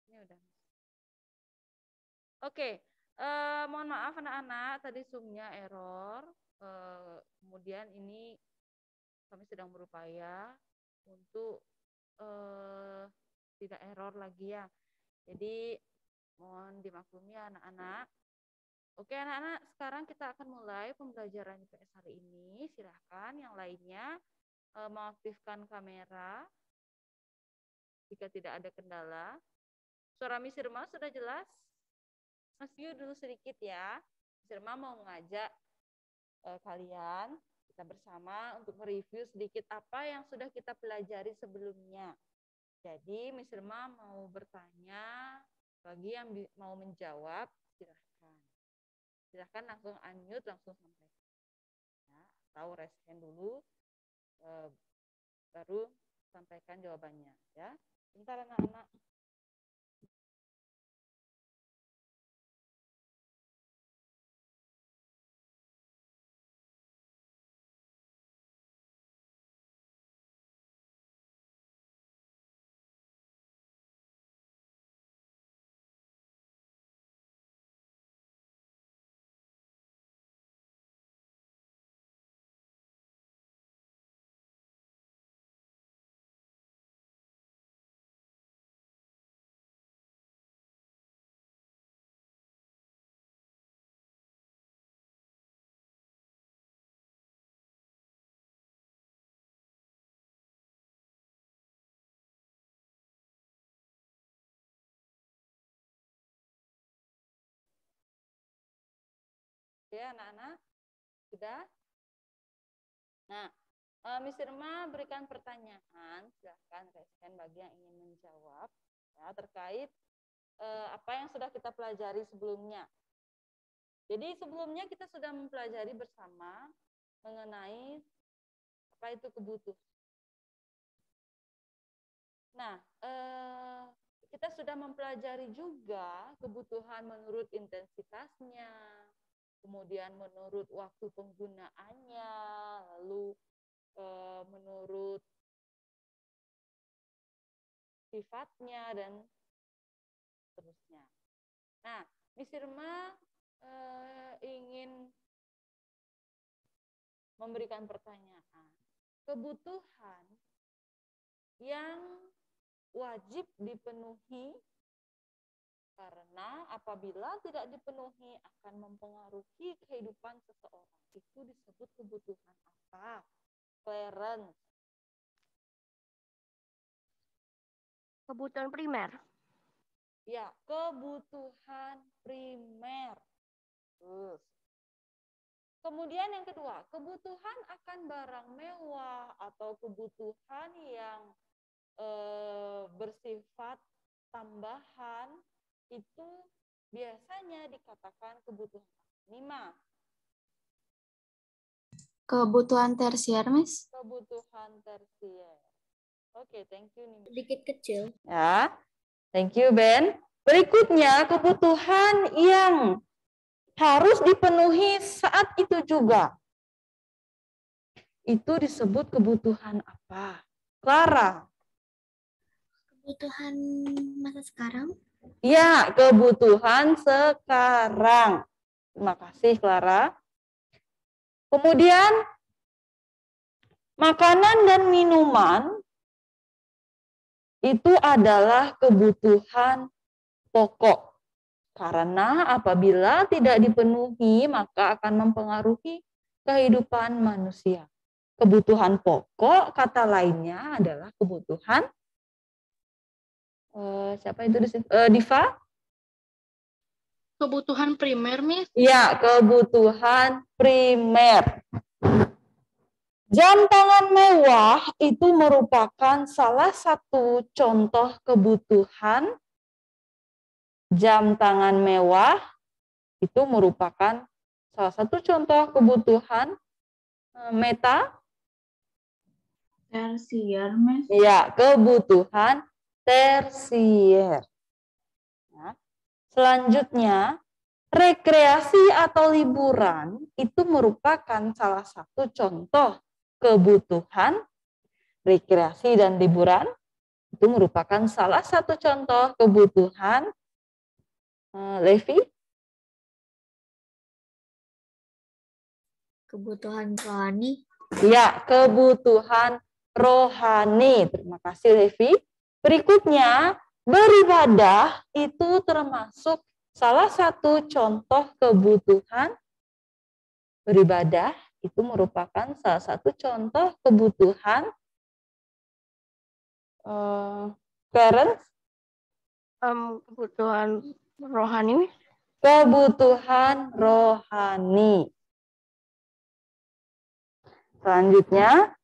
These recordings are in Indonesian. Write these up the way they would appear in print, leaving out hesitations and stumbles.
Ini udah. Oke, mohon maaf anak-anak, tadi Zoom-nya error. Kemudian ini kami sedang berupaya untuk tidak error lagi ya. Jadi mohon dimaklumi ya anak-anak. Oke anak-anak, sekarang kita akan mulai pembelajaran IPS hari ini. Silahkan yang lainnya mengaktifkan kamera jika tidak ada kendala. Suara Miss Irma sudah jelas? Mas Yu dulu sedikit ya. Miss Irma mau mengajak kalian kita bersama untuk mereview sedikit apa yang sudah kita pelajari sebelumnya. Jadi Miss Irma mau bertanya, bagi yang mau menjawab silahkan. Silahkan langsung unmute, langsung sampaikan. Ya, atau raise hand dulu, baru sampaikan jawabannya. Ya, bentar anak-anak. Ya anak-anak, sudah? Nah, Miss Irma berikan pertanyaan, silahkan raise bagi yang ingin menjawab ya, terkait apa yang sudah kita pelajari sebelumnya. Jadi sebelumnya kita sudah mempelajari bersama mengenai apa itu kebutuhan. Nah, kita sudah mempelajari juga kebutuhan menurut intensitasnya, kemudian menurut waktu penggunaannya, lalu menurut sifatnya dan seterusnya. Nah, Miss Irma ingin memberikan pertanyaan. Kebutuhan yang wajib dipenuhi karena apabila tidak dipenuhi akan mempengaruhi kehidupan seseorang. Itu disebut kebutuhan apa? Clarence. Kebutuhan primer. Ya, kebutuhan primer. Terus. Kemudian yang kedua, kebutuhan akan barang mewah atau kebutuhan yang bersifat tambahan itu biasanya dikatakan kebutuhan minima. Kebutuhan tersier, Miss. Kebutuhan tersier. Oke, thank you. Sedikit kecil. Ya, thank you Ben. Berikutnya kebutuhan yang harus dipenuhi saat itu juga. Itu disebut kebutuhan apa? Clara. Kebutuhan masa sekarang? Ya, kebutuhan sekarang. Terima kasih Clara. Kemudian makanan dan minuman itu adalah kebutuhan pokok. Karena apabila tidak dipenuhi maka akan mempengaruhi kehidupan manusia. Kebutuhan pokok kata lainnya adalah kebutuhan siapa itu di situ? Diva? Kebutuhan primer, Miss. Ya, kebutuhan primer. Jam tangan mewah itu merupakan salah satu contoh kebutuhan. Jam tangan mewah itu merupakan salah satu contoh kebutuhan meta. Tersier, Miss. Ya, kebutuhan tersier. Nah, selanjutnya, rekreasi atau liburan itu merupakan salah satu contoh kebutuhan rekreasi dan liburan. Itu merupakan salah satu contoh kebutuhan Levi. Kebutuhan rohani. Ya, kebutuhan rohani. Terima kasih, Levi. Berikutnya, beribadah itu termasuk salah satu contoh kebutuhan. Beribadah itu merupakan salah satu contoh kebutuhan Clarence. Kebutuhan rohani. Kebutuhan rohani. Selanjutnya,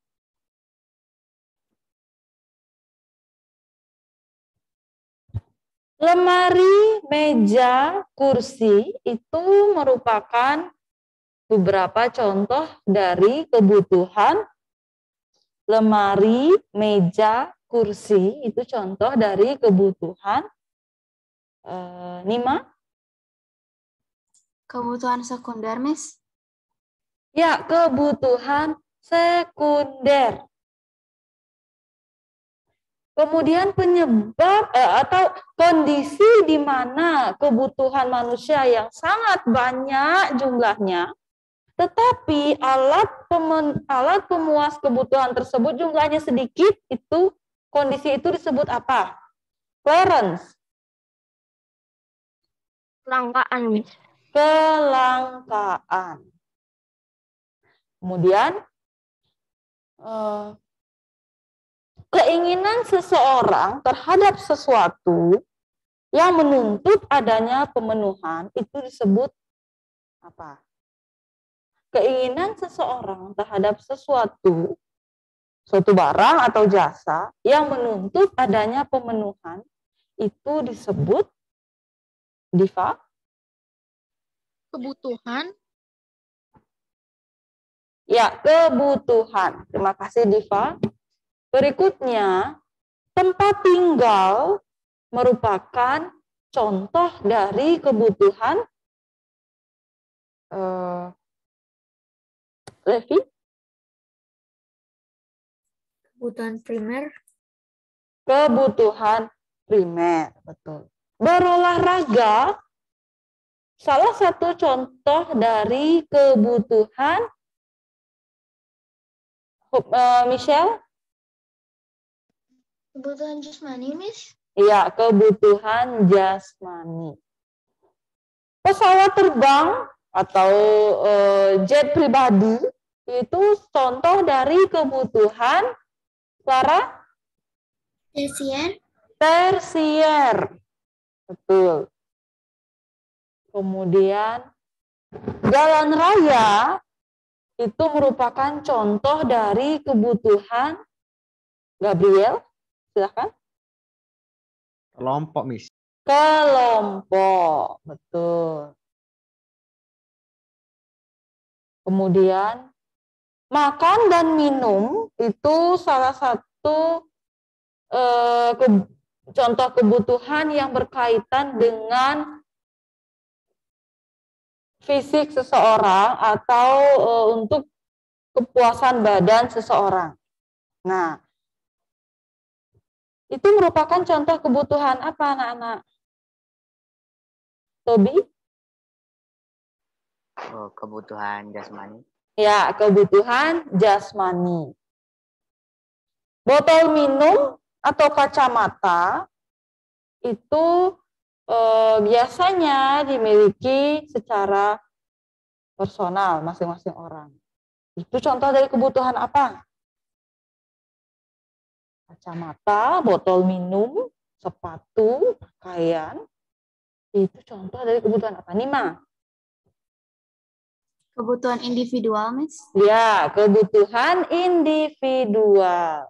lemari, meja, kursi itu merupakan beberapa contoh dari kebutuhan. Lemari, meja, kursi itu contoh dari kebutuhan. Nima? Kebutuhan sekunder, Miss. Ya, kebutuhan sekunder. Kemudian penyebab atau kondisi di mana kebutuhan manusia yang sangat banyak jumlahnya, tetapi alat pemuas kebutuhan tersebut jumlahnya sedikit, itu kondisi itu disebut apa? Clarence. Kelangkaan, Miss. Kelangkaan. Kemudian keinginan seseorang terhadap sesuatu yang menuntut adanya pemenuhan itu disebut apa? Keinginan seseorang terhadap suatu barang atau jasa yang menuntut adanya pemenuhan itu disebut, Diva? Kebutuhan. Ya, kebutuhan. Terima kasih, Diva. Berikutnya, tempat tinggal merupakan contoh dari kebutuhan Levi? Kebutuhan primer. Kebutuhan primer, betul. Berolahraga, salah satu contoh dari kebutuhan Michelle? Kebutuhan jasmani, Miss. Iya, kebutuhan jasmani. Pesawat terbang atau jet pribadi itu contoh dari kebutuhan Clara? Tersier. Tersier. Betul. Kemudian jalan raya itu merupakan contoh dari kebutuhan Gabriel. Silakan. Kelompok, Miss. Kelompok, betul. Kemudian makan dan minum itu salah satu contoh kebutuhan yang berkaitan dengan fisik seseorang atau untuk kepuasan badan seseorang. Nah, itu merupakan contoh kebutuhan apa, anak-anak? Tobi? Kebutuhan jasmani. Ya, kebutuhan jasmani. Botol minum atau kacamata itu biasanya dimiliki secara personal masing-masing orang. Itu contoh dari kebutuhan apa? Kacamata, botol minum, sepatu, pakaian. Itu contoh dari kebutuhan apa? Nima? Kebutuhan individual, Miss. Ya, kebutuhan individual.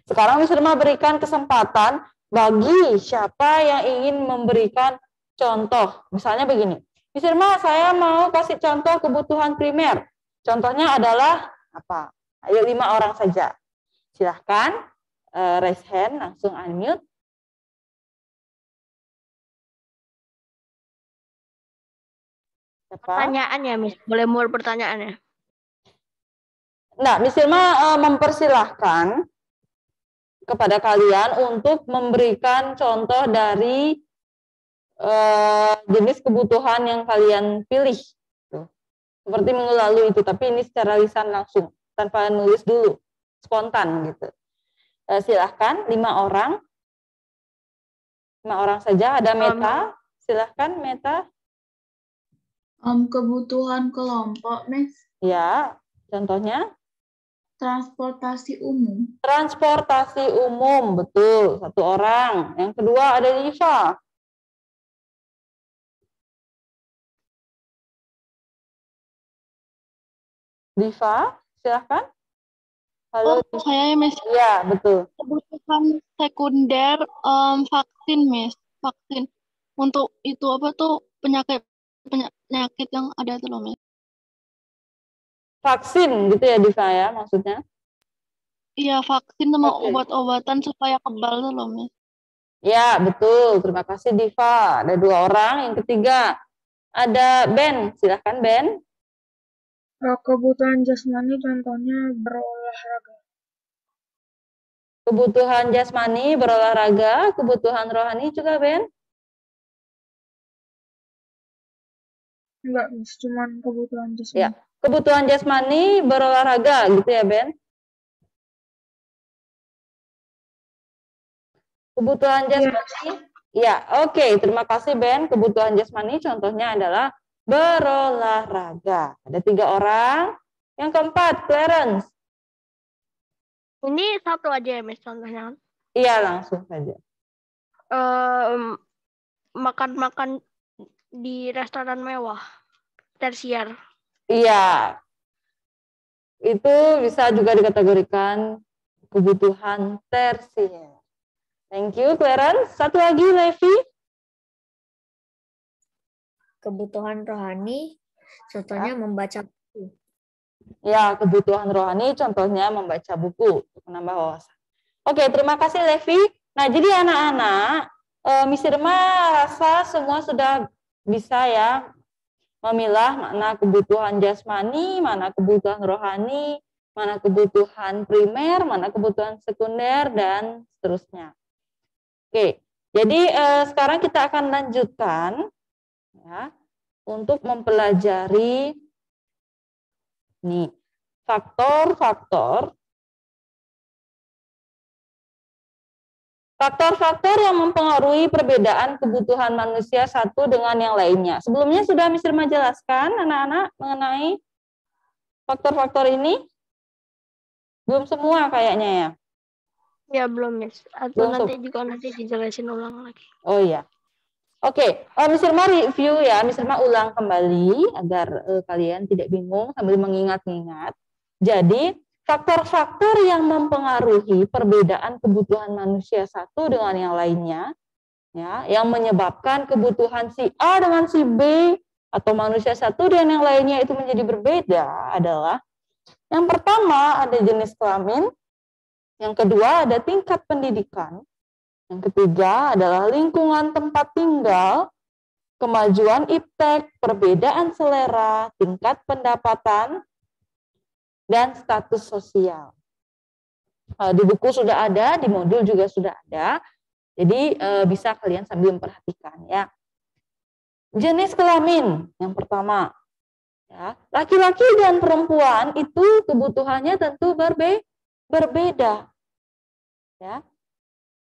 Sekarang Miss Irma berikan kesempatan bagi siapa yang ingin memberikan contoh. Misalnya begini, Miss Irma, saya mau kasih contoh kebutuhan primer. Contohnya adalah apa? Ayo 5 orang saja. Silahkan raise hand, langsung unmute. Siapa? Pertanyaannya, Miss. Boleh mulai pertanyaannya. Nah, Miss Irma mempersilahkan kepada kalian untuk memberikan contoh dari jenis kebutuhan yang kalian pilih. Tuh. Seperti minggu lalu itu, tapi ini secara lisan langsung, tanpa nulis dulu, spontan gitu. Silahkan, 5 orang. 5 orang saja, ada Meta. Silahkan, Meta. Kebutuhan kelompok, Miss. Ya, contohnya? Transportasi umum. Transportasi umum, betul. 1 orang. Yang kedua ada Diva. Diva, silahkan. Halo. Oh, saya ya, Miss. Iya, betul. Kebutuhan sekunder vaksin, Miss. Vaksin. Untuk itu apa tuh penyakit yang ada tuh loh, Miss. Vaksin gitu ya, Diva ya, maksudnya? Iya, vaksin sama Oke. obat-obatan supaya kebal tuh loh, Miss. Ya, betul. Terima kasih, Diva. Ada 2 orang. Yang ketiga, ada Ben. Silahkan, Ben. Kebutuhan jasmani contohnya berolahraga. Kebutuhan jasmani, berolahraga. Kebutuhan rohani juga, Ben? Enggak, Miss, cuman kebutuhan jasmani. Ya, kebutuhan jasmani, berolahraga gitu ya, Ben? Kebutuhan jasmani. Ya, oke. Terima kasih, Ben. Kebutuhan jasmani contohnya adalah berolahraga. Ada 3 orang. Yang keempat, Clarence. Ini satu aja ya, Miss, contohnya. Iya, langsung saja. Makan-makan di restoran mewah, tersier. Iya. Itu bisa juga dikategorikan kebutuhan tersier. Thank you, Clarence. Satu lagi, Levi. Kebutuhan rohani, contohnya membaca buku. Ya, kebutuhan rohani contohnya membaca buku untuk menambah wawasan. Oke, terima kasih Levi. Nah, jadi anak-anak, Miss Irma rasa semua sudah bisa ya memilah mana kebutuhan jasmani, mana kebutuhan rohani, mana kebutuhan primer, mana kebutuhan sekunder, dan seterusnya. Oke, jadi sekarang kita akan lanjutkan ya, untuk mempelajari nih faktor-faktor yang mempengaruhi perbedaan kebutuhan manusia satu dengan yang lainnya. Sebelumnya sudah Miss Irma jelaskan anak-anak mengenai faktor-faktor ini? Belum semua kayaknya ya? Ya, belum, Miss. Atau Belum nanti dijelasin ulang lagi. Oh iya. Oke, Miss Irma review ya, Miss Irma ulang kembali agar kalian tidak bingung sambil mengingat-ingat. Jadi, faktor-faktor yang mempengaruhi perbedaan kebutuhan manusia satu dengan yang lainnya, ya, yang menyebabkan kebutuhan si A dengan si B atau manusia satu dengan yang lainnya itu menjadi berbeda adalah yang pertama ada jenis kelamin, yang kedua ada tingkat pendidikan, yang ketiga adalah lingkungan tempat tinggal, kemajuan iptek, perbedaan selera, tingkat pendapatan, dan status sosial. Di buku sudah ada, di modul juga sudah ada, jadi bisa kalian sambil memperhatikan ya. Jenis kelamin yang pertama, ya, laki-laki dan perempuan itu kebutuhannya tentu berbeda. Ya.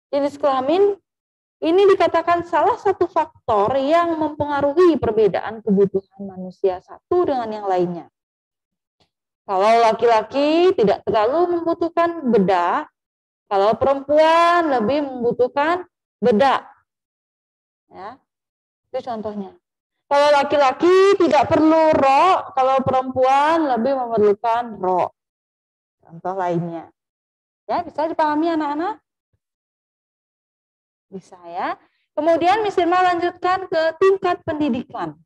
Jenis kelamin ini dikatakan salah satu faktor yang mempengaruhi perbedaan kebutuhan manusia satu dengan yang lainnya. Kalau laki-laki tidak terlalu membutuhkan bedak, kalau perempuan lebih membutuhkan bedak. Ya, itu contohnya. Kalau laki-laki tidak perlu rok, kalau perempuan lebih memerlukan rok. Contoh lainnya. Ya, bisa dipahami anak-anak? Bisa ya. Kemudian Miss Irma lanjutkan ke tingkat pendidikan.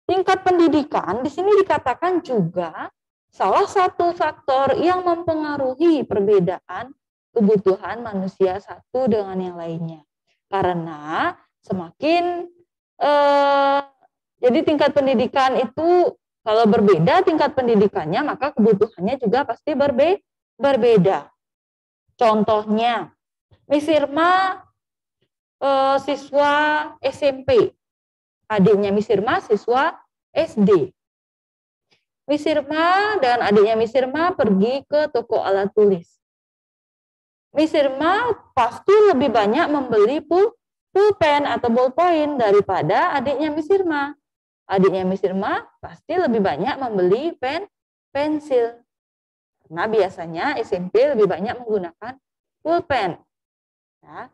Tingkat pendidikan di sini dikatakan juga salah satu faktor yang mempengaruhi perbedaan kebutuhan manusia satu dengan yang lainnya. Karena semakin jadi tingkat pendidikan itu kalau berbeda tingkat pendidikannya maka kebutuhannya juga pasti berbeda. Contohnya, Miss Irma siswa SMP, adiknya Miss Irma siswa SD. Miss Irma dan adiknya Miss Irma pergi ke toko alat tulis. Miss Irma pasti lebih banyak membeli pulpen atau ballpoint daripada adiknya Miss Irma. Adiknya Miss Irma pasti lebih banyak membeli pensil. Karena biasanya SMP lebih banyak menggunakan pulpen. Ya.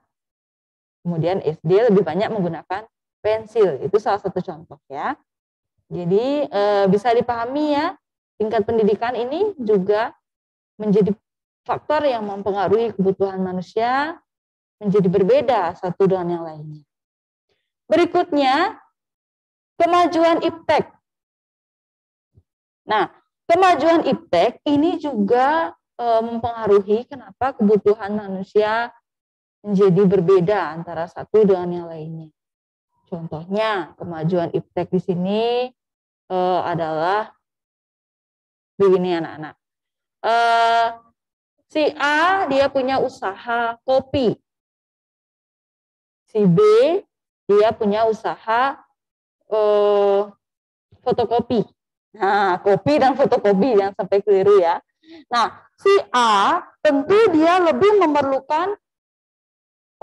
Kemudian SD lebih banyak menggunakan pensil. Itu salah satu contoh ya. Jadi bisa dipahami ya, tingkat pendidikan ini juga menjadi faktor yang mempengaruhi kebutuhan manusia menjadi berbeda satu dengan yang lainnya. Berikutnya, kemajuan iptek. Nah, kemajuan iptek ini juga mempengaruhi kenapa kebutuhan manusia menjadi berbeda antara satu dengan yang lainnya. Contohnya, kemajuan iptek di sini adalah begini anak-anak. Si A dia punya usaha kopi. Si B dia punya usaha fotokopi. Nah, kopi dan fotokopi jangan sampai keliru ya. Nah, si A tentu dia lebih memerlukan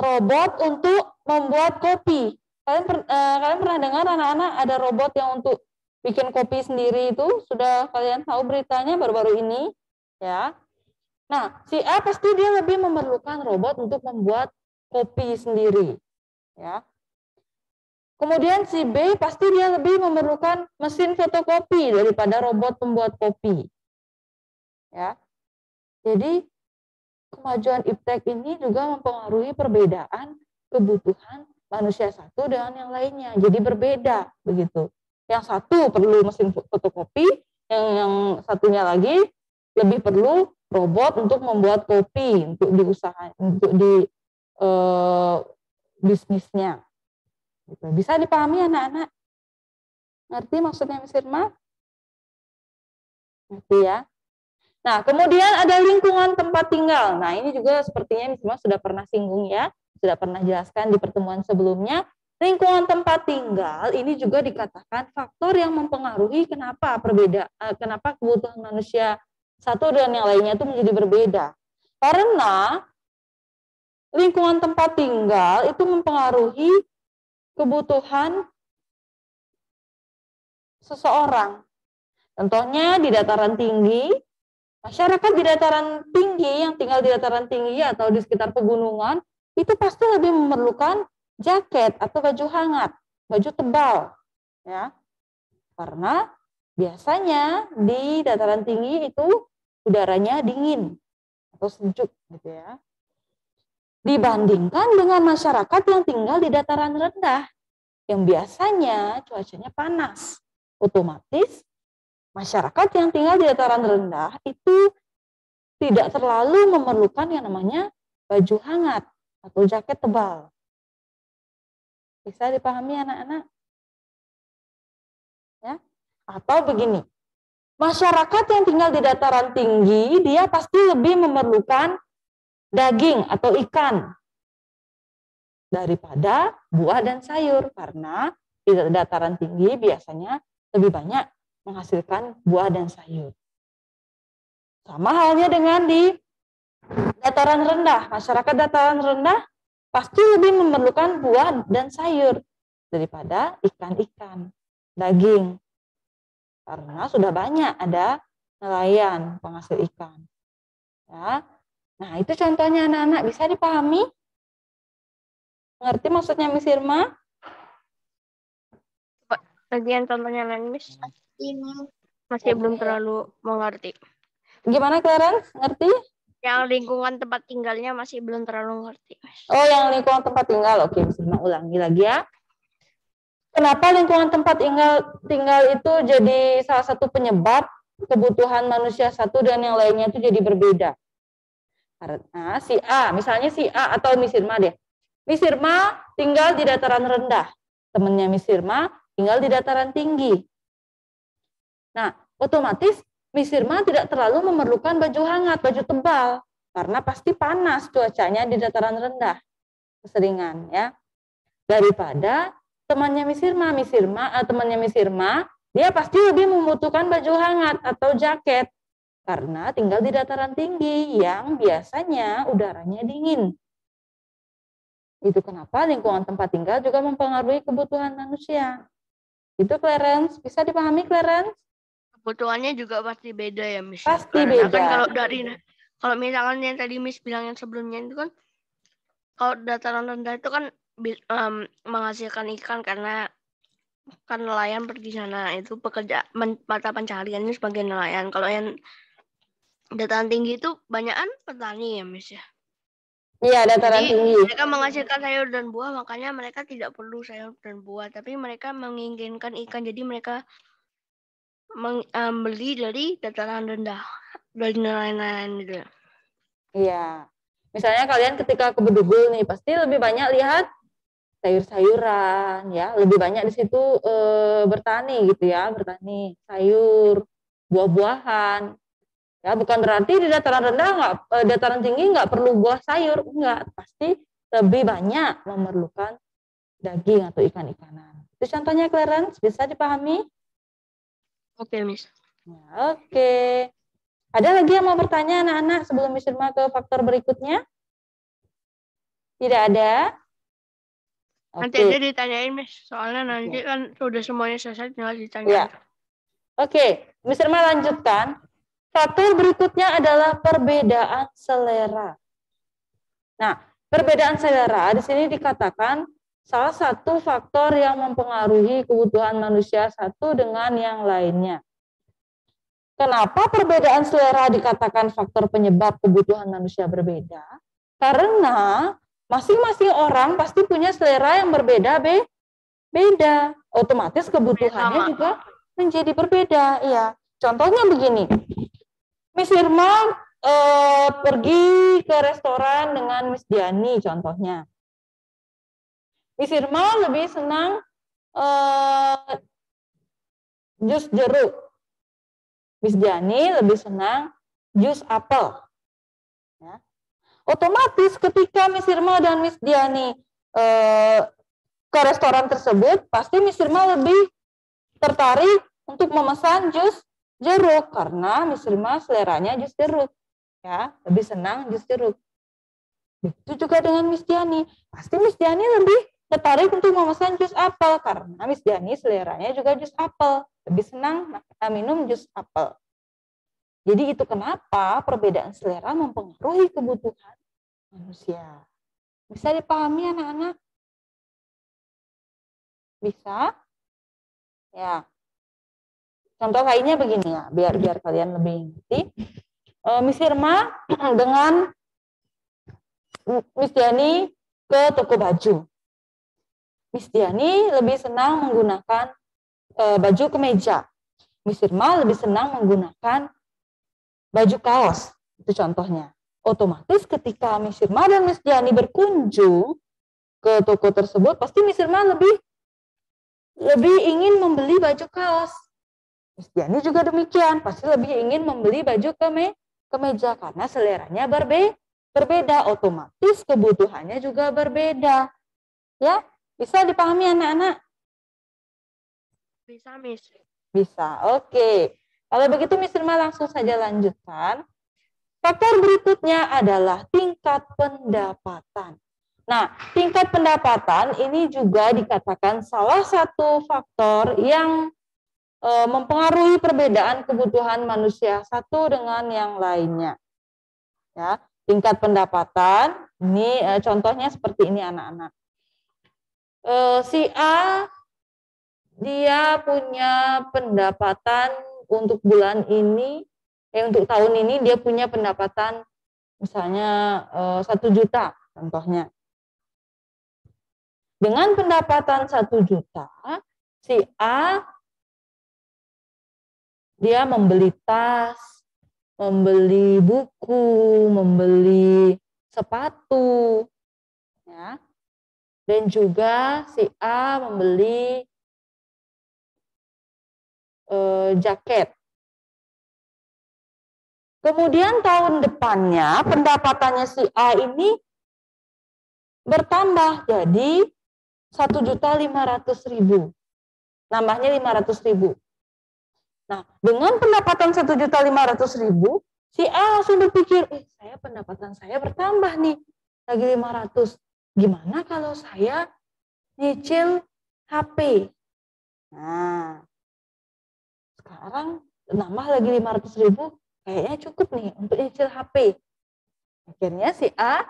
robot untuk membuat kopi. Kalian pernah dengar anak-anak ada robot yang untuk bikin kopi sendiri itu? Sudah kalian tahu beritanya baru-baru ini? Ya. Nah, si A pasti dia lebih memerlukan robot untuk membuat kopi sendiri. Ya. Kemudian si B pasti dia lebih memerlukan mesin fotokopi daripada robot pembuat kopi. Ya. Jadi kemajuan iptek ini juga mempengaruhi perbedaan kebutuhan manusia satu dengan yang lainnya. Jadi berbeda begitu. Yang satu perlu mesin fotokopi, yang satunya lagi lebih perlu robot untuk membuat kopi, untuk diusahakan, untuk di bisnisnya. Gitu. Bisa dipahami anak-anak? Ngerti maksudnya Miss Irma? Ngerti ya? Nah, kemudian ada lingkungan tempat tinggal. Nah, ini juga sepertinya Miss Irma sudah pernah singgung ya, sudah pernah jelaskan di pertemuan sebelumnya. Lingkungan tempat tinggal ini juga dikatakan faktor yang mempengaruhi kenapa kebutuhan manusia satu dengan yang lainnya itu menjadi berbeda. Karena lingkungan tempat tinggal itu mempengaruhi kebutuhan seseorang. Contohnya di dataran tinggi, masyarakat di dataran tinggi yang tinggal di dataran tinggi atau di sekitar pegunungan itu pasti lebih memerlukan jaket atau baju hangat, baju tebal, ya. Karena biasanya di dataran tinggi itu udaranya dingin atau sejuk, gitu ya. Dibandingkan dengan masyarakat yang tinggal di dataran rendah, yang biasanya cuacanya panas. Otomatis masyarakat yang tinggal di dataran rendah itu tidak terlalu memerlukan yang namanya baju hangat atau jaket tebal. Bisa dipahami anak-anak? Ya? Atau begini, masyarakat yang tinggal di dataran tinggi, dia pasti lebih memerlukan daging atau ikan daripada buah dan sayur, karena di dataran tinggi biasanya lebih banyak menghasilkan buah dan sayur. Sama halnya dengan di dataran rendah, masyarakat dataran rendah pasti lebih memerlukan buah dan sayur daripada ikan-ikan, daging, karena sudah banyak ada nelayan penghasil ikan. Ya. Nah, itu contohnya anak-anak, bisa dipahami? Ngerti maksudnya Miss Irma? Bagian contohnya lain, Miss. Masih belum terlalu mengerti. Gimana Clarence? Ngerti? Yang lingkungan tempat tinggalnya masih belum terlalu ngerti, Miss. Oh, yang lingkungan tempat tinggal. Oke, Miss Irma ulangi lagi ya. Kenapa lingkungan tempat tinggal itu jadi salah satu penyebab kebutuhan manusia satu dan yang lainnya itu jadi berbeda? Karena si A, misalnya si A atau Miss Irma deh. Miss Irma tinggal di dataran rendah. Temannya Miss Irma tinggal di dataran tinggi. Nah, otomatis Miss Irma tidak terlalu memerlukan baju hangat, baju tebal. karena pasti panas cuacanya di dataran rendah keseringan ya. Daripada temannya Miss Irma, dia pasti lebih membutuhkan baju hangat atau jaket karena tinggal di dataran tinggi yang biasanya udaranya dingin. Itu kenapa lingkungan tempat tinggal juga mempengaruhi kebutuhan manusia. Itu Clarence, bisa dipahami Clarence? Kebutuhannya juga pasti beda ya, Miss. Pasti Karena beda. kan kalau misalkan yang tadi Miss bilang yang sebelumnya itu kan, kalau dataran rendah itu kan menghasilkan ikan karena kan nelayan pergi sana, itu mata pencahariannya sebagai nelayan. Kalau yang dataran tinggi itu banyakan petani ya, Miss ya. Iya, dataran Jadi tinggi. mereka menghasilkan sayur dan buah, makanya mereka tidak perlu sayur dan buah, tapi mereka menginginkan ikan. Jadi mereka beli dari dataran rendah, dari nelayan-nelayan gitu. Iya. Misalnya kalian ketika ke Bedugul nih, pasti lebih banyak lihat sayur-sayuran ya, lebih banyak di situ bertani gitu ya, bertani sayur, buah-buahan. Ya, bukan berarti di dataran rendah dataran tinggi nggak perlu buah sayur, enggak, pasti lebih banyak memerlukan daging atau ikan-ikanan. Itu contohnya Clarence, bisa dipahami? Oke, Miss. Ya, oke. Ada lagi yang mau bertanya anak-anak sebelum Miss Irma ke faktor berikutnya? Tidak ada? Nanti Oke. aja ditanyain, Miss. Soalnya nanti kan sudah semuanya selesai, tinggal Ya. ditanyain. Oke, Miss Irma lanjutkan. Faktor berikutnya adalah perbedaan selera. Nah, perbedaan selera di sini dikatakan salah satu faktor yang mempengaruhi kebutuhan manusia satu dengan yang lainnya. Kenapa perbedaan selera dikatakan faktor penyebab kebutuhan manusia berbeda? Karena masing-masing orang pasti punya selera yang berbeda, beda. Otomatis kebutuhannya juga menjadi berbeda. Ya, contohnya begini. Miss Irma pergi ke restoran dengan Miss Diani contohnya. Miss Irma lebih senang jus jeruk. Miss Diani lebih senang jus apel. Ya. Otomatis ketika Miss Irma dan Miss Diani ke restoran tersebut, pasti Miss Irma lebih tertarik untuk memesan jus jeruk karena Miss Irma seleranya jus jeruk. Ya, lebih senang jus jeruk. Itu juga dengan Miss Diani. Pasti Miss Diani lebih tertarik untuk memesan jus apel karena Miss Diani seleranya juga jus apel. Lebih senang minum jus apel. Jadi itu kenapa perbedaan selera mempengaruhi kebutuhan manusia. Bisa dipahami anak-anak? Bisa? Ya. Contoh lainnya begini ya, biar kalian lebih ngerti. Miss Irma dengan Miss Diani ke toko baju. Miss Diani lebih senang menggunakan baju kemeja. Miss Irma lebih senang menggunakan baju kaos. Itu contohnya. Otomatis ketika Miss Irma dan Miss Diani berkunjung ke toko tersebut, pasti Miss Irma lebih ingin membeli baju kaos. Miss Diani juga demikian, pasti lebih ingin membeli baju kemeja karena seleranya berbeda, otomatis kebutuhannya juga berbeda. Ya, bisa dipahami anak-anak? Bisa, Miss. Bisa, oke. Kalau begitu Miss Irma langsung saja lanjutkan. Faktor berikutnya adalah tingkat pendapatan. Nah, tingkat pendapatan ini juga dikatakan salah satu faktor yang mempengaruhi perbedaan kebutuhan manusia satu dengan yang lainnya. Ya, tingkat pendapatan ini contohnya seperti ini anak-anak. Si A dia punya pendapatan untuk bulan ini, untuk tahun ini dia punya pendapatan misalnya 1 juta contohnya. Dengan pendapatan 1 juta, si A dia membeli tas, membeli buku, membeli sepatu, ya. Dan juga si A membeli jaket. Kemudian tahun depannya pendapatannya si A ini bertambah jadi 1.500.000. Nambahnya 500.000. Nah, dengan pendapatan 1.500.000, si A langsung berpikir, saya pendapatan saya bertambah nih, lagi 500. Gimana kalau saya nyicil HP? Nah, sekarang nambah lagi 500.000, kayaknya cukup nih untuk nyicil HP. Akhirnya si A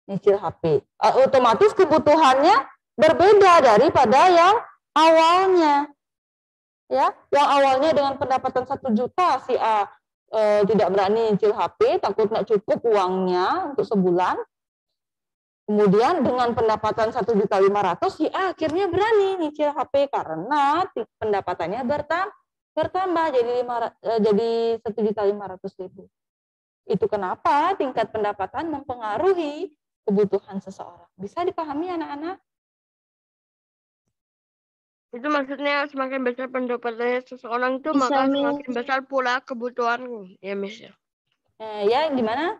nyicil HP. Otomatis kebutuhannya berbeda daripada yang awalnya. Ya, yang awalnya dengan pendapatan 1 juta si A tidak berani nyicil HP, takut nggak cukup uangnya untuk sebulan. Kemudian dengan pendapatan 1.500.000 si A akhirnya berani nyicil HP karena pendapatannya bertambah jadi 1.500.000. Itu kenapa tingkat pendapatan mempengaruhi kebutuhan seseorang. Bisa dipahami anak-anak? Itu maksudnya semakin besar pendapatannya seseorang itu, Bisa, maka Miss. semakin besar pula kebutuhanku. Ya, Miss. Ya, gimana?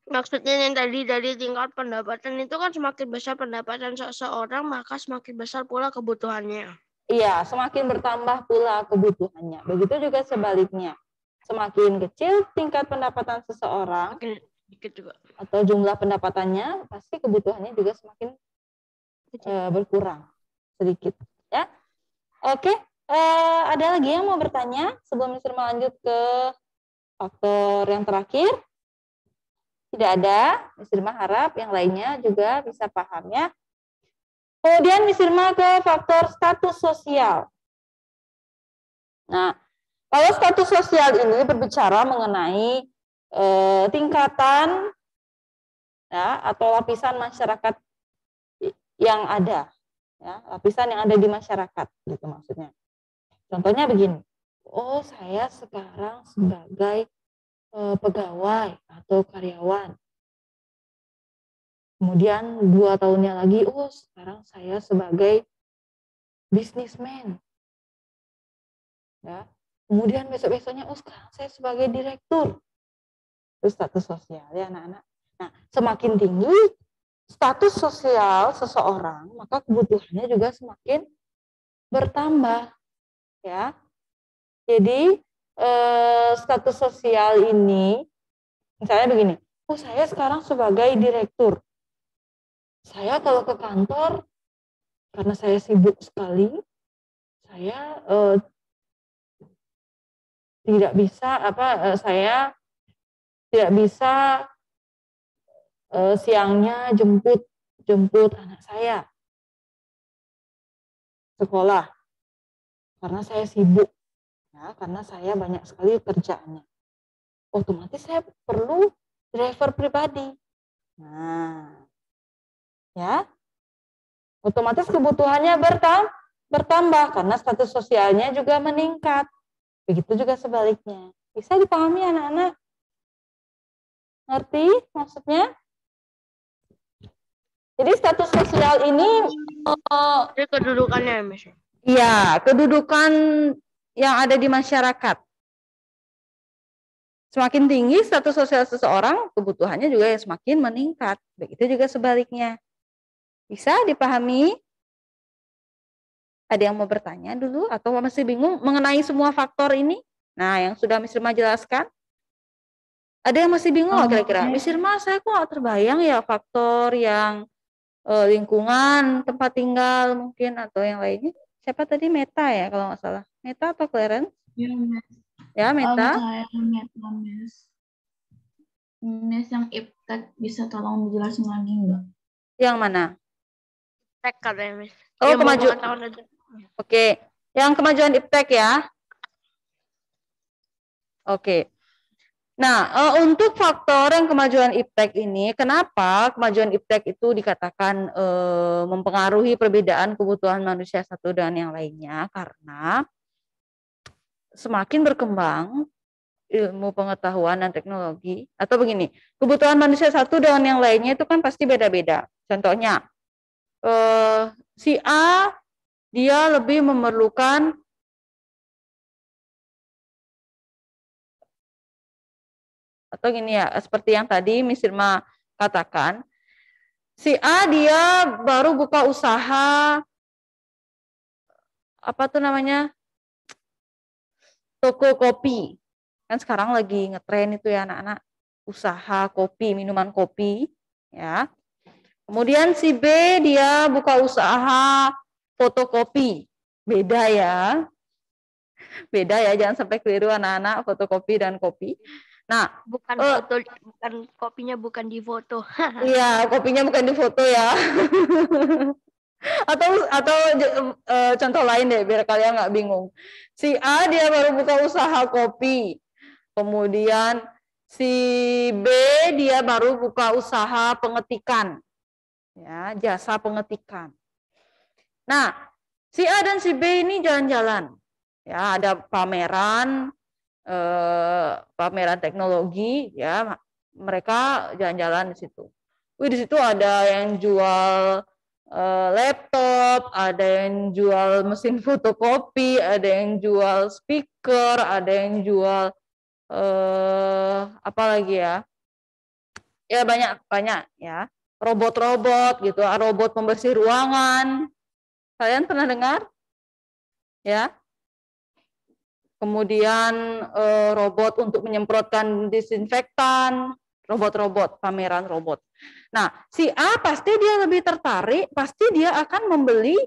Maksudnya yang tadi dari tingkat pendapatan itu kan semakin besar pendapatan seseorang, maka semakin besar pula kebutuhannya. Iya, semakin bertambah pula kebutuhannya. Begitu juga sebaliknya. Semakin kecil tingkat pendapatan seseorang Makin sedikit juga. atau jumlah pendapatannya, pasti kebutuhannya juga semakin berkurang sedikit. Ya, oke. Ada lagi yang mau bertanya sebelum Miss Irma lanjut ke faktor yang terakhir? Tidak ada. Miss Irma harap yang lainnya juga bisa paham ya. Kemudian Miss Irma ke faktor status sosial. Nah, kalau status sosial ini berbicara mengenai tingkatan ya, atau lapisan masyarakat yang ada, ya, lapisan yang ada di masyarakat, gitu maksudnya. Contohnya begini, saya sekarang sebagai pegawai atau karyawan. Kemudian 2 tahunnya lagi, sekarang saya sebagai bisnismen. Ya. Kemudian besok-besoknya, sekarang saya sebagai direktur. Itu status sosial ya anak-anak. Nah, semakin tinggi status sosial seseorang, maka kebutuhannya juga semakin bertambah. Ya. Jadi status sosial ini, misalnya begini, saya sekarang sebagai direktur. Saya kalau ke kantor, karena saya sibuk sekali, saya tidak bisa siangnya jemput anak saya sekolah karena saya sibuk, ya, karena saya banyak sekali kerjaannya. Otomatis saya perlu driver pribadi. Nah, ya, otomatis kebutuhannya bertambah karena status sosialnya juga meningkat. Begitu juga sebaliknya. Bisa dipahami anak-anak? Ngerti maksudnya? Jadi status sosial ini Itu kedudukannya, Miss. iya, kedudukan yang ada di masyarakat. Semakin tinggi status sosial seseorang, kebutuhannya juga semakin meningkat. Begitu juga sebaliknya. Bisa dipahami? Ada yang mau bertanya dulu atau masih bingung mengenai semua faktor ini? Nah, yang sudah Miss Irma jelaskan. Ada yang masih bingung nggak kira-kira? Miss Irma, saya kok nggak terbayang ya faktor yang lingkungan, tempat tinggal mungkin atau yang lainnya. Siapa tadi? Meta ya kalau nggak salah. Meta atau Clarence? Ya, Miss. Ya, Meta. Saya Meta, Miss. Miss yang iptek bisa tolong dijelasin lagi nggak? Yang mana? Iptek katanya, Miss. Oh, Ya, kemajuan. Oke, yang kemajuan iptek ya. Oke. Nah, untuk faktor yang kemajuan iptek ini, kenapa kemajuan iptek itu dikatakan mempengaruhi perbedaan kebutuhan manusia satu dengan yang lainnya? Karena semakin berkembang ilmu pengetahuan dan teknologi, atau begini, kebutuhan manusia satu dengan yang lainnya itu kan pasti beda-beda. Contohnya, si A dia lebih memerlukan Atau gini ya, seperti yang tadi Miss Irma katakan, si A dia baru buka usaha, apa tuh namanya, toko kopi. Kan sekarang lagi ngetren itu ya anak-anak, usaha kopi, minuman kopi, ya. Kemudian si B dia buka usaha fotokopi. Beda ya. Beda ya, jangan sampai keliru anak-anak, fotokopi dan kopi. Nah, Bukan kopinya bukan di foto. iya, kopinya bukan di foto ya. atau contoh lain deh biar kalian nggak bingung. Si A dia baru buka usaha kopi. Kemudian si B dia baru buka usaha pengetikan. Ya, jasa pengetikan. Nah, si A dan si B ini jalan-jalan. Ya, ada pameran teknologi, ya, mereka jalan-jalan di situ. Wih, di situ ada yang jual laptop, ada yang jual mesin fotokopi, ada yang jual speaker, ada yang jual apa lagi ya? Ya banyak ya. Robot-robot gitu, robot pembersih ruangan. Kalian pernah dengar? Ya. Kemudian robot untuk menyemprotkan disinfektan, robot-robot, pameran robot. Nah, si A pasti dia lebih tertarik, pasti dia akan membeli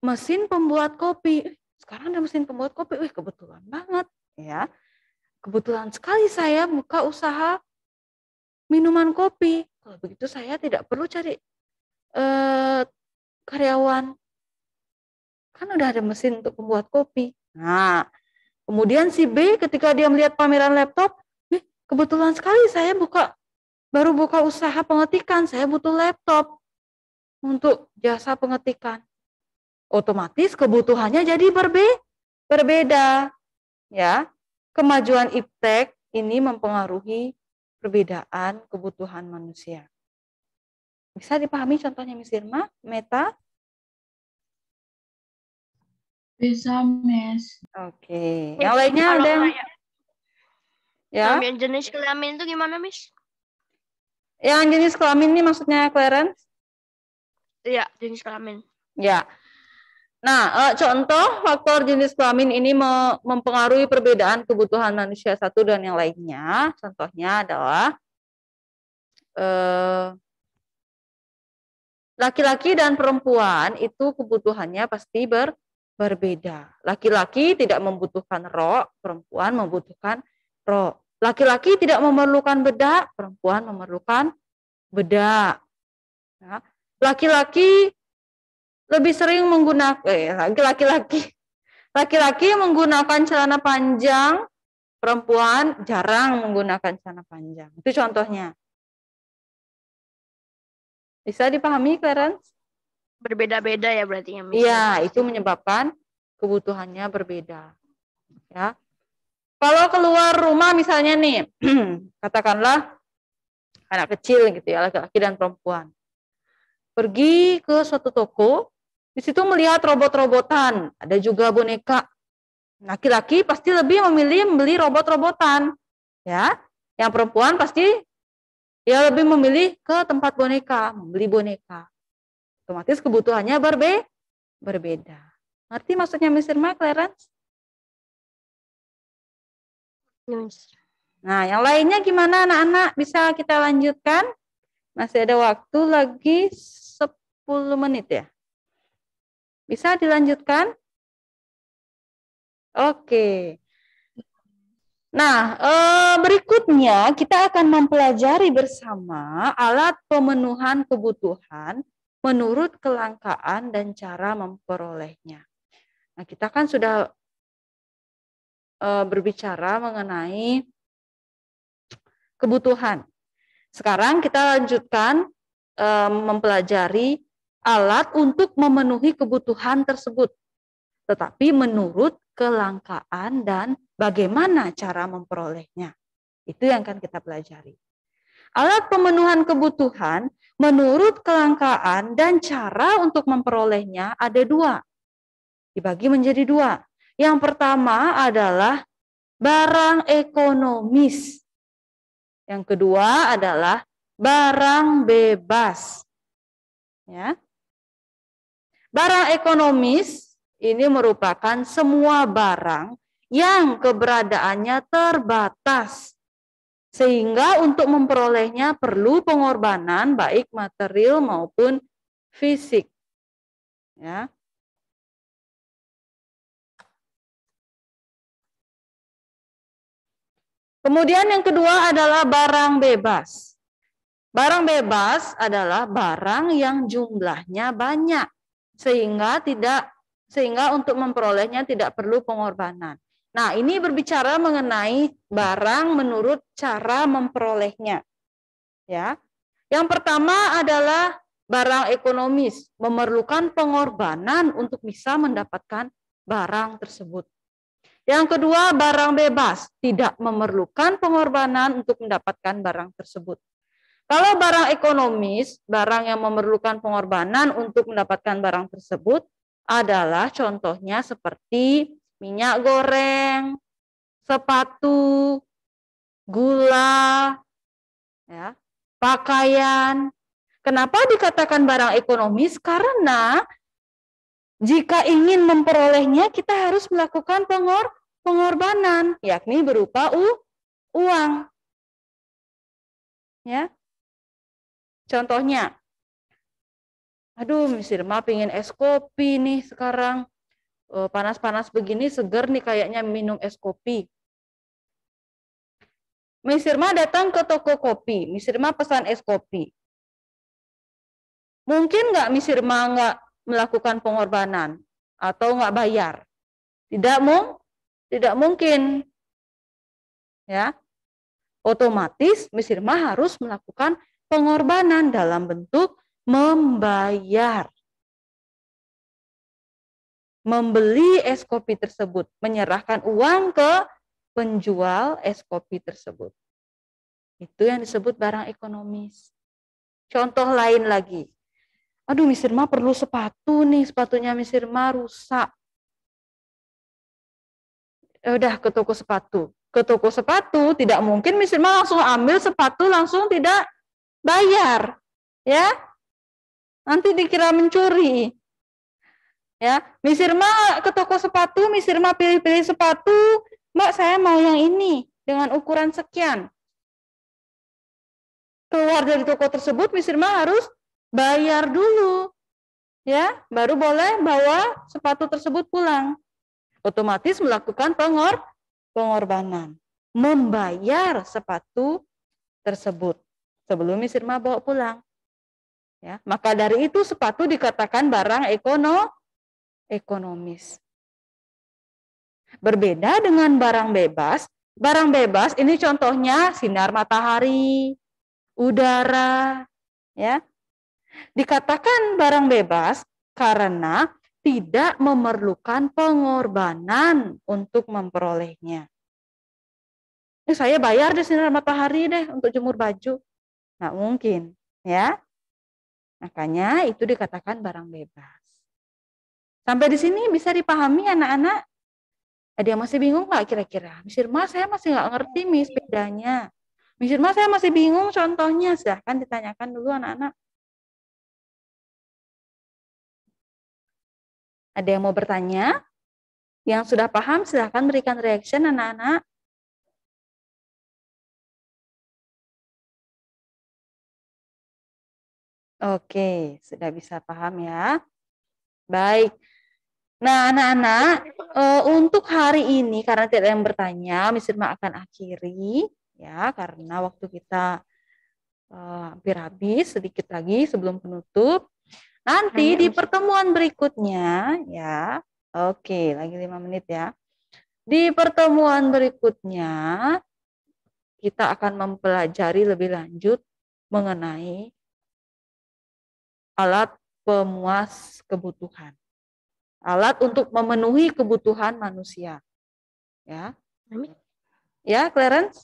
mesin pembuat kopi. Sekarang ada mesin pembuat kopi, wih kebetulan banget ya. Kebetulan sekali saya buka usaha minuman kopi. Kalau begitu saya tidak perlu cari karyawan. Kan udah ada mesin untuk membuat kopi. Nah, kemudian si B ketika dia melihat pameran laptop, kebetulan sekali saya baru buka usaha pengetikan, saya butuh laptop untuk jasa pengetikan. Otomatis kebutuhannya jadi berbeda. Ya, kemajuan iptek ini mempengaruhi perbedaan kebutuhan manusia. Bisa dipahami contohnya Miss Irma, Meta? Bisa, Miss. Oke. Yang lainnya ada yang ya? Yang jenis kelamin itu gimana, Miss? Yang jenis kelamin ini maksudnya Clarence? Iya, jenis kelamin. Ya. Nah, contoh faktor jenis kelamin ini mempengaruhi perbedaan kebutuhan manusia satu dan yang lainnya. Contohnya adalah laki-laki dan perempuan itu kebutuhannya pasti berbeda. Laki-laki tidak membutuhkan rok, perempuan membutuhkan rok. Laki-laki tidak memerlukan bedak, perempuan memerlukan bedak. Ya. Laki-laki lebih sering menggunakan laki-laki menggunakan celana panjang, perempuan jarang menggunakan celana panjang. Itu contohnya. Bisa dipahami, Clarence? Berbeda-beda ya berarti ya, Miss? Iya, itu menyebabkan kebutuhannya berbeda. Ya. Kalau keluar rumah misalnya nih, katakanlah anak kecil gitu ya, laki-laki dan perempuan. Pergi ke suatu toko, di situ melihat robot-robotan, ada juga boneka. Laki-laki pasti lebih memilih membeli robot-robotan, ya. Yang perempuan pasti dia lebih memilih ke tempat boneka, membeli boneka. Otomatis kebutuhannya berbeda. Ngerti maksudnya Miss Irma, Clarence? Yes. Nah, yang lainnya gimana anak-anak? Bisa kita lanjutkan? Masih ada waktu lagi 10 menit ya. Bisa dilanjutkan? Oke. Nah, berikutnya kita akan mempelajari bersama alat pemenuhan kebutuhan menurut kelangkaan dan cara memperolehnya. Nah, kita kan sudah berbicara mengenai kebutuhan. Sekarang kita lanjutkan mempelajari alat untuk memenuhi kebutuhan tersebut, tetapi menurut kelangkaan dan bagaimana cara memperolehnya. Itu yang akan kita pelajari. Alat pemenuhan kebutuhan menurut kelangkaan dan cara untuk memperolehnya ada 2. Dibagi menjadi 2. Yang pertama adalah barang ekonomis. Yang kedua adalah barang bebas. Ya. Barang ekonomis ini merupakan semua barang yang keberadaannya terbatas. Sehingga untuk memperolehnya perlu pengorbanan baik material maupun fisik. Ya. Kemudian yang kedua adalah barang bebas. Barang bebas adalah barang yang jumlahnya banyak sehingga untuk memperolehnya tidak perlu pengorbanan. Nah, ini berbicara mengenai barang menurut cara memperolehnya. Ya. Yang pertama adalah barang ekonomis, memerlukan pengorbanan untuk bisa mendapatkan barang tersebut. Yang kedua, barang bebas, tidak memerlukan pengorbanan untuk mendapatkan barang tersebut. Kalau barang ekonomis, barang yang memerlukan pengorbanan untuk mendapatkan barang tersebut adalah contohnya seperti minyak goreng, sepatu, gula, ya, pakaian. Kenapa dikatakan barang ekonomis? Karena jika ingin memperolehnya, kita harus melakukan pengorbanan, yakni berupa uang. Ya. Contohnya, aduh, Miss Irma pengen es kopi nih sekarang. Panas-panas begini, seger nih kayaknya minum es kopi. Miss Irma datang ke toko kopi, Miss Irma pesan es kopi. Mungkin nggak Miss Irma nggak melakukan pengorbanan atau nggak bayar? Tidak mungkin. Ya. Otomatis Miss Irma harus melakukan pengorbanan dalam bentuk membayar. Membeli es kopi tersebut, menyerahkan uang ke penjual es kopi tersebut. Itu yang disebut barang ekonomis. Contoh lain lagi. Aduh, Miss Irma perlu sepatu nih, sepatunya Miss Irma rusak. Udah ke toko sepatu. Ke toko sepatu tidak mungkin Miss Irma langsung ambil sepatu langsung tidak bayar. Ya. Nanti dikira mencuri. Ya, Miss Irma ke toko sepatu, Miss Irma pilih-pilih sepatu, Mbak saya mau yang ini dengan ukuran sekian. Keluar dari toko tersebut, Miss Irma harus bayar dulu, ya, baru boleh bawa sepatu tersebut pulang. Otomatis melakukan pengorbanan, membayar sepatu tersebut sebelum Miss Irma bawa pulang. Ya, maka dari itu sepatu dikatakan barang ekonomis. Berbeda dengan barang bebas. Barang bebas ini contohnya sinar matahari, udara, ya. Dikatakan barang bebas karena tidak memerlukan pengorbanan untuk memperolehnya. Saya bayar deh sinar matahari deh untuk jemur baju. Nggak mungkin, ya. Makanya itu dikatakan barang bebas. Sampai di sini bisa dipahami anak-anak? Ada yang masih bingung nggak kira-kira? Miss Irma saya masih nggak ngerti Miss bedanya. Miss Irma saya masih bingung contohnya. Silahkan ditanyakan dulu anak-anak. Ada yang mau bertanya? Yang sudah paham silahkan berikan reaction anak-anak. Oke, sudah bisa paham ya. Baik. Nah, anak-anak, untuk hari ini karena tidak ada yang bertanya, Miss Irma akan akhiri ya karena waktu kita hampir habis, sedikit lagi sebelum penutup. Nanti di pertemuan berikutnya ya. Oke, lagi 5 menit ya. Di pertemuan berikutnya kita akan mempelajari lebih lanjut mengenai alat pemuas kebutuhan. Alat untuk memenuhi kebutuhan manusia. Ya. Ya, Clarence?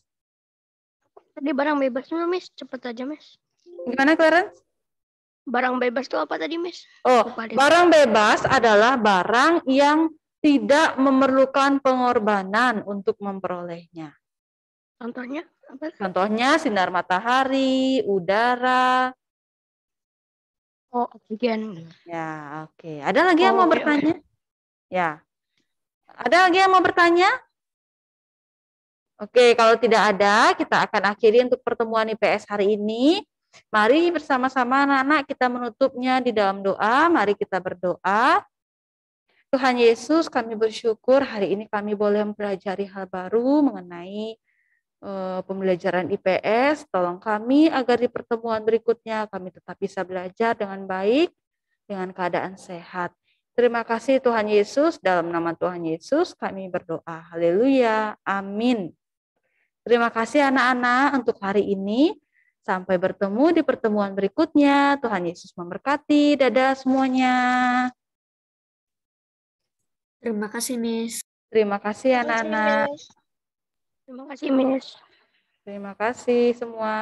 Tadi barang bebas dulu, Miss. Cepet aja, Miss. Gimana, Clarence? Barang bebas itu apa tadi, Miss? Oh, barang bebas adalah barang yang tidak memerlukan pengorbanan untuk memperolehnya. Contohnya Contohnya sinar matahari, udara. Oh, oksigen. Ya, oke. Ada lagi yang mau Oke, bertanya? Ya. Ada lagi yang mau bertanya? Oke, kalau tidak ada, kita akan akhiri untuk pertemuan IPS hari ini. Mari bersama-sama anak-anak kita menutupnya di dalam doa. Mari kita berdoa. Tuhan Yesus, kami bersyukur hari ini kami boleh mempelajari hal baru mengenai pembelajaran IPS. Tolong kami agar di pertemuan berikutnya kami tetap bisa belajar dengan baik, dengan keadaan sehat. Terima kasih Tuhan Yesus, dalam nama Tuhan Yesus kami berdoa. Haleluya, amin. Terima kasih anak-anak untuk hari ini. Sampai bertemu di pertemuan berikutnya. Tuhan Yesus memberkati. Dadah semuanya. Terima kasih, Miss. Terima kasih anak-anak. Terima kasih, Miss. Terima kasih semua.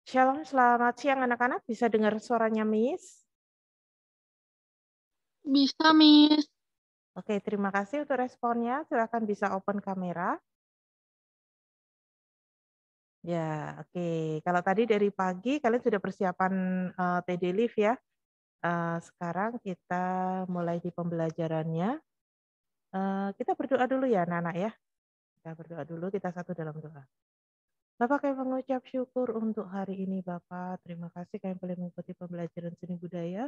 Shalom, selamat siang anak-anak. Bisa dengar suaranya Miss? Bisa, Miss. Oke, terima kasih untuk responnya. Silakan bisa open kamera. Ya, oke. Kalau tadi dari pagi kalian sudah persiapan TD Live ya. Sekarang kita mulai di pembelajarannya. Kita berdoa dulu ya anak-anak ya. Kita berdoa dulu, kita satu dalam doa. Bapak, kami mengucap syukur untuk hari ini Bapak. Terima kasih kami boleh mengikuti pembelajaran seni budaya.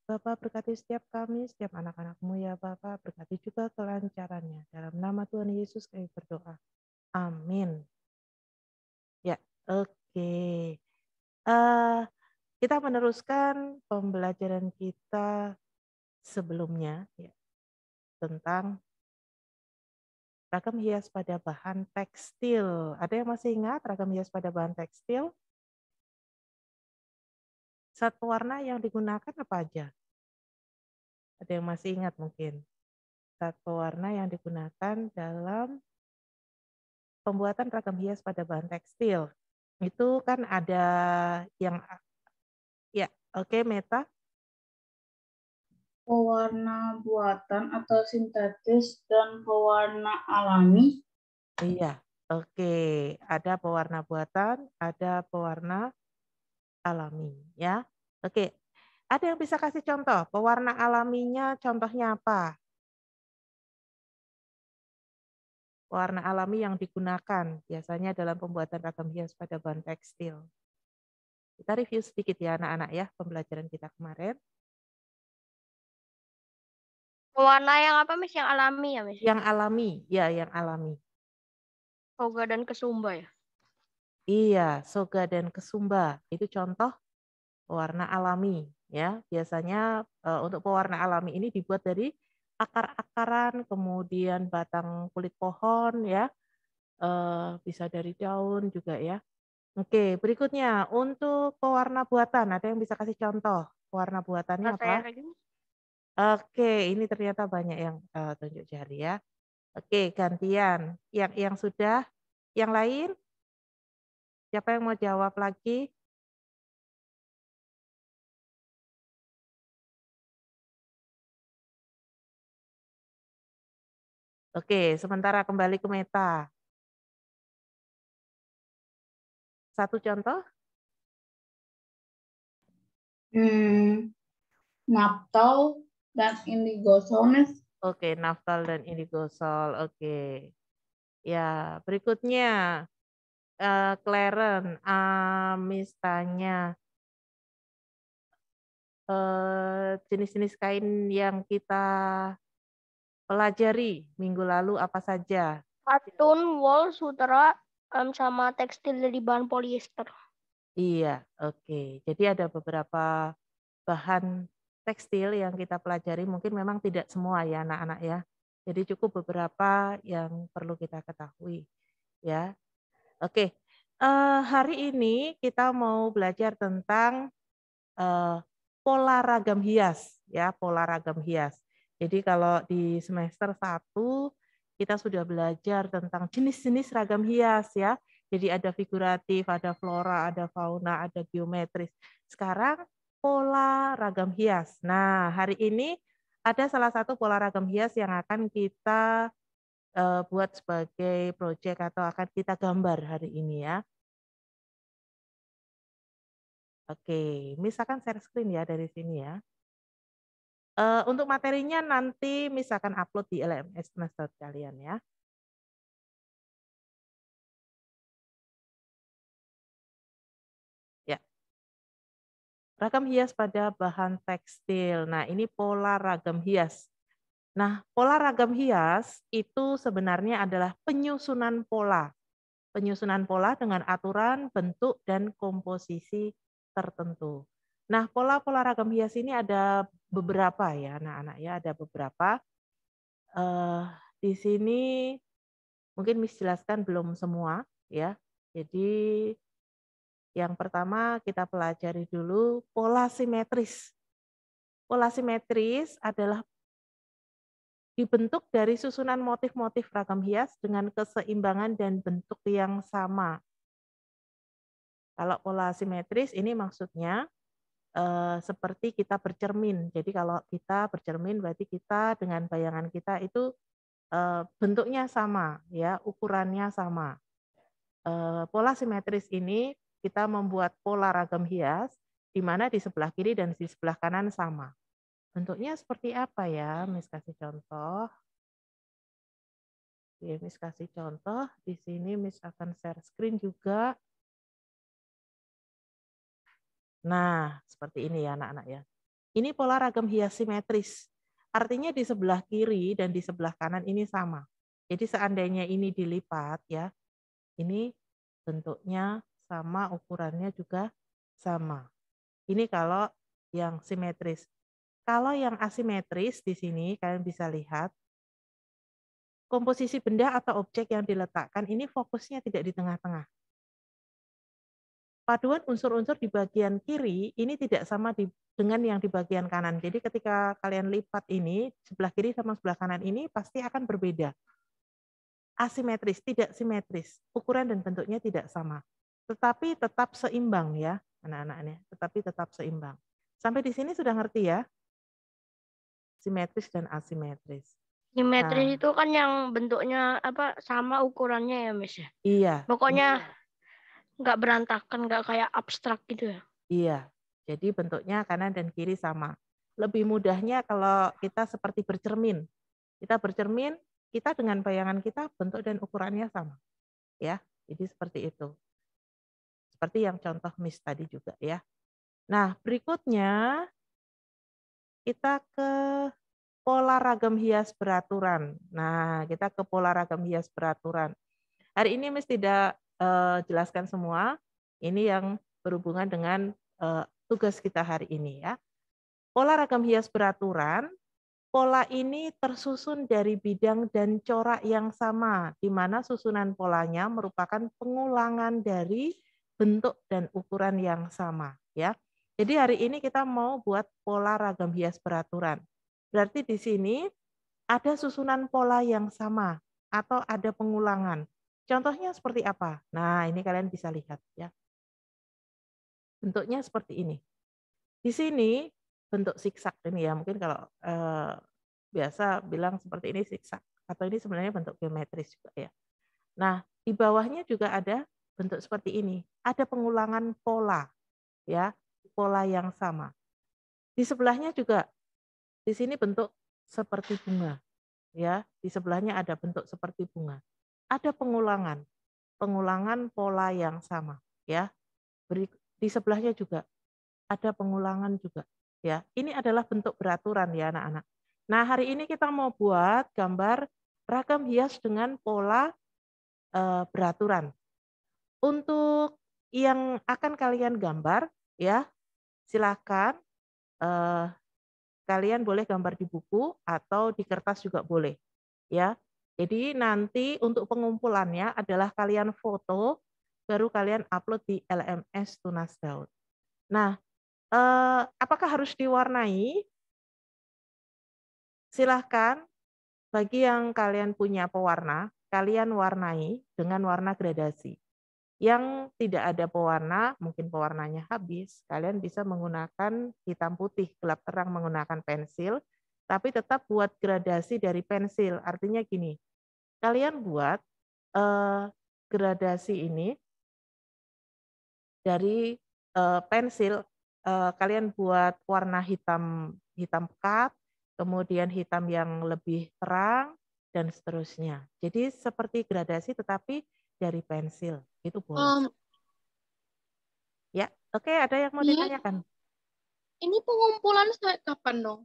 Bapak berkati setiap kami, setiap anak-anak-Mu ya Bapak. Berkati juga kelancarannya. Dalam nama Tuhan Yesus kami berdoa. Amin. Ya, oke. Kita meneruskan pembelajaran kita sebelumnya ya, tentang ragam hias pada bahan tekstil. Ada yang masih ingat ragam hias pada bahan tekstil? Satu warna yang digunakan apa aja? Ada yang masih ingat mungkin? Satu warna yang digunakan dalam pembuatan ragam hias pada bahan tekstil. Itu kan ada yang, ya oke Meta. Pewarna buatan atau sintetis dan pewarna alami. Iya, oke. Ada pewarna buatan, ada pewarna alami, ya. Oke. Ada yang bisa kasih contoh? Pewarna alaminya contohnya apa? Warna alami yang digunakan biasanya dalam pembuatan ragam hias pada bahan tekstil. Kita review sedikit ya anak-anak ya pembelajaran kita kemarin. Warna yang apa, Miss? Yang alami ya, Miss? Yang alami, ya yang alami. Soga dan kesumba ya? Iya, soga dan kesumba itu contoh pewarna alami ya. Biasanya untuk pewarna alami ini dibuat dari akar-akaran, kemudian batang kulit pohon ya, bisa dari daun juga ya. Oke, berikutnya untuk pewarna buatan, ada yang bisa kasih contoh pewarna buatannya apa? Oke, ini ternyata banyak yang tunjuk jari ya. Oke, gantian. Yang sudah, yang lain? Siapa yang mau jawab lagi? Oke, sementara kembali ke Meta. Satu contoh? Naphtol dan indigosol. Oke, naftal dan indigosol. Oke. Ya, berikutnya Claren, Miss tanya jenis-jenis kain yang kita pelajari minggu lalu apa saja? Katun, wool, sutera, sama tekstil dari bahan polyester. Iya, oke. Jadi ada beberapa bahan tekstil yang kita pelajari, mungkin memang tidak semua ya anak-anak ya. Jadi cukup beberapa yang perlu kita ketahui ya. Oke, hari ini kita mau belajar tentang pola ragam hias ya, pola ragam hias. Jadi kalau di semester 1 kita sudah belajar tentang jenis-jenis ragam hias ya. Jadi ada figuratif, ada flora, ada fauna, ada geometris. Sekarang pola ragam hias. Nah, hari ini ada salah satu pola ragam hias yang akan kita buat sebagai proyek atau akan kita gambar hari ini ya. Oke, Miss akan share screen ya dari sini ya. Untuk materinya nanti Miss akan upload di LMS Tunas Daud kalian ya. Ya. Ragam hias pada bahan tekstil. Nah, ini pola ragam hias. Nah, pola ragam hias itu sebenarnya adalah penyusunan pola. Penyusunan pola dengan aturan, bentuk, dan komposisi tertentu. Nah, pola-pola ragam hias ini ada beberapa ya, anak-anak ya, ada beberapa. Di sini mungkin Miss jelaskan belum semua ya. Jadi yang pertama kita pelajari dulu pola simetris. Pola simetris adalah dibentuk dari susunan motif-motif ragam hias dengan keseimbangan dan bentuk yang sama. Kalau pola simetris ini maksudnya seperti kita bercermin. Jadi kalau kita bercermin berarti kita dengan bayangan kita itu bentuknya sama, ya, ukurannya sama. Pola simetris ini kita membuat pola ragam hias di mana di sebelah kiri dan di sebelah kanan sama. Bentuknya seperti apa ya? Miss kasih contoh. Oke, Miss kasih contoh. Di sini Miss akan share screen juga. Nah, seperti ini ya anak-anak ya. Ini pola ragam hias simetris. Artinya di sebelah kiri dan di sebelah kanan ini sama. Jadi seandainya ini dilipat ya, ini bentuknya sama, ukurannya juga sama. Ini kalau yang simetris. Kalau yang asimetris di sini kalian bisa lihat komposisi benda atau objek yang diletakkan ini fokusnya tidak di tengah-tengah. Paduan unsur-unsur di bagian kiri ini tidak sama dengan yang di bagian kanan. Jadi ketika kalian lipat ini, sebelah kiri sama sebelah kanan ini pasti akan berbeda. Asimetris, tidak simetris. Ukuran dan bentuknya tidak sama. Tetapi tetap seimbang ya, anak-anaknya. Tetapi tetap seimbang. Sampai di sini sudah ngerti ya? Simetris dan asimetris. Simetris itu kan yang bentuknya apa sama ukurannya ya, Miss ya? Iya. Pokoknya nggak berantakan, nggak kayak abstrak gitu ya? Iya, jadi bentuknya kanan dan kiri sama. Lebih mudahnya kalau kita seperti bercermin. Kita bercermin, kita dengan bayangan kita bentuk dan ukurannya sama. Ya, jadi seperti itu. Seperti yang contoh Miss tadi juga ya. Nah, berikutnya kita ke pola ragam hias beraturan. Nah, kita ke pola ragam hias beraturan. Hari ini Miss tidak jelaskan semua. Ini yang berhubungan dengan tugas kita hari ini ya. Pola ragam hias beraturan, pola ini tersusun dari bidang dan corak yang sama, di mana susunan polanya merupakan pengulangan dari bentuk dan ukuran yang sama ya. Jadi hari ini kita mau buat pola ragam hias beraturan. Berarti di sini ada susunan pola yang sama atau ada pengulangan. Contohnya seperti apa? Nah, ini kalian bisa lihat ya. Bentuknya seperti ini. Di sini bentuk zigzag ini ya, mungkin kalau biasa bilang seperti ini zigzag atau ini sebenarnya bentuk geometris juga ya. Nah, di bawahnya juga ada bentuk seperti ini. Ada pengulangan pola ya, pola yang sama. Di sebelahnya juga di sini bentuk seperti bunga ya, di sebelahnya ada bentuk seperti bunga. Ada pengulangan pola yang sama ya. Di sebelahnya juga ada pengulangan juga ya. Ini adalah bentuk beraturan ya anak-anak. Nah, hari ini kita mau buat gambar ragam hias dengan pola beraturan. Untuk yang akan kalian gambar ya, silakan kalian boleh gambar di buku atau di kertas juga boleh ya. Jadi nanti untuk pengumpulannya adalah kalian foto, baru kalian upload di LMS Tunas Daud. Nah, apakah harus diwarnai? Silahkan, bagi yang kalian punya pewarna, kalian warnai dengan warna gradasi. Yang tidak ada pewarna, mungkin pewarnanya habis, kalian bisa menggunakan hitam putih, gelap terang menggunakan pensil, tapi tetap buat gradasi dari pensil. Artinya gini, kalian buat gradasi ini dari pensil, kalian buat warna hitam pekat, kemudian hitam yang lebih terang, dan seterusnya. Jadi seperti gradasi tetapi dari pensil, itu boleh. Ya, oke, ada yang mau ditanyakan? Ini pengumpulan sampai kapan dong?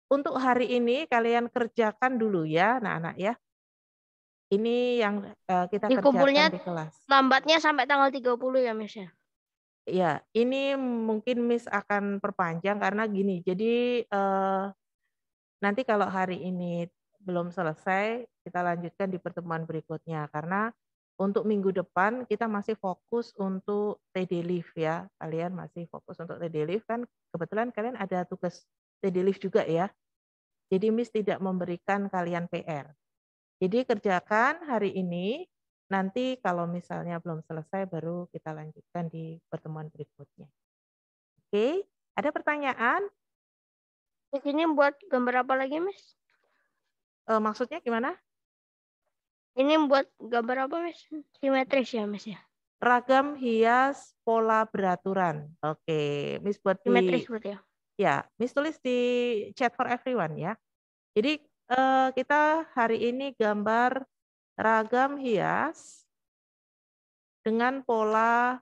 Untuk hari ini kalian kerjakan dulu ya, anak-anak ya. Ini yang kita Dikumpulnya kerjakan di kelas. Lambatnya sampai tanggal 30 ya, Miss ya? Ya, ini mungkin Miss akan perpanjang karena gini. Jadi nanti kalau hari ini belum selesai, kita lanjutkan di pertemuan berikutnya. Karena untuk minggu depan kita masih fokus untuk TD Live ya. Kalian masih fokus untuk TD Live kan. Kebetulan kalian ada tugas TD Live juga ya. Jadi Miss tidak memberikan kalian PR. Jadi kerjakan hari ini, nanti kalau misalnya belum selesai baru kita lanjutkan di pertemuan berikutnya. Oke, ada pertanyaan? Di sini buat gambar apa lagi, Miss? Maksudnya gimana? Ini buat gambar apa, Miss? Simetris ya, Miss ya? Ragam hias pola beraturan. Oke, Miss buat Simetris berarti ya? Ya, Miss tulis di chat for everyone ya. Jadi kita hari ini gambar ragam hias dengan pola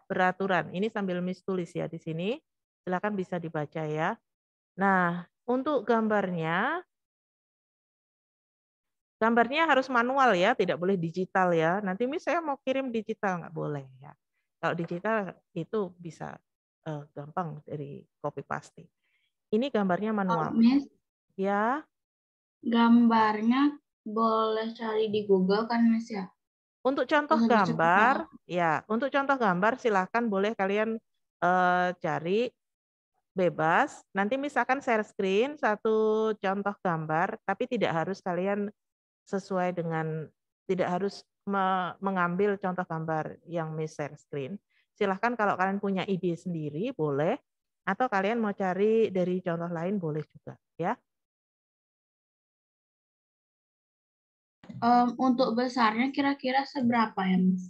beraturan. Ini sambil Miss tulis ya di sini. Silakan bisa dibaca ya. Nah, untuk gambarnya harus manual ya, tidak boleh digital ya. Nanti Miss saya mau kirim digital, nggak boleh ya. Kalau digital itu bisa gampang dari copy paste. Ini gambarnya manual. Miss, Ya. gambarnya boleh cari di Google kan, Miss ya? Untuk contoh gambar, ya, untuk contoh gambar silakan boleh kalian cari bebas. Nanti misalkan share screen satu contoh gambar, tapi tidak harus kalian sesuai dengan, tidak harus mengambil contoh gambar yang Miss share screen. Silahkan kalau kalian punya ide sendiri boleh, atau kalian mau cari dari contoh lain boleh juga ya. Untuk besarnya kira-kira seberapa ya, Miss?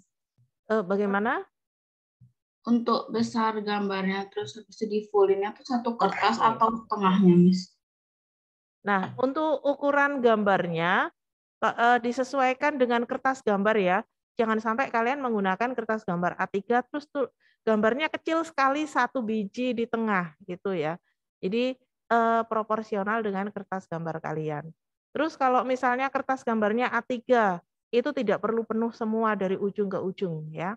Bagaimana? Untuk besar gambarnya, terus habis itu di fullinnya tuh satu kertas atau setengahnya, Miss? Nah, untuk ukuran gambarnya disesuaikan dengan kertas gambar ya. Jangan sampai kalian menggunakan kertas gambar A3 terus tuh gambarnya kecil sekali satu biji di tengah gitu ya. Jadi proporsional dengan kertas gambar kalian. Terus kalau misalnya kertas gambarnya A3 itu tidak perlu penuh semua dari ujung ke ujung ya.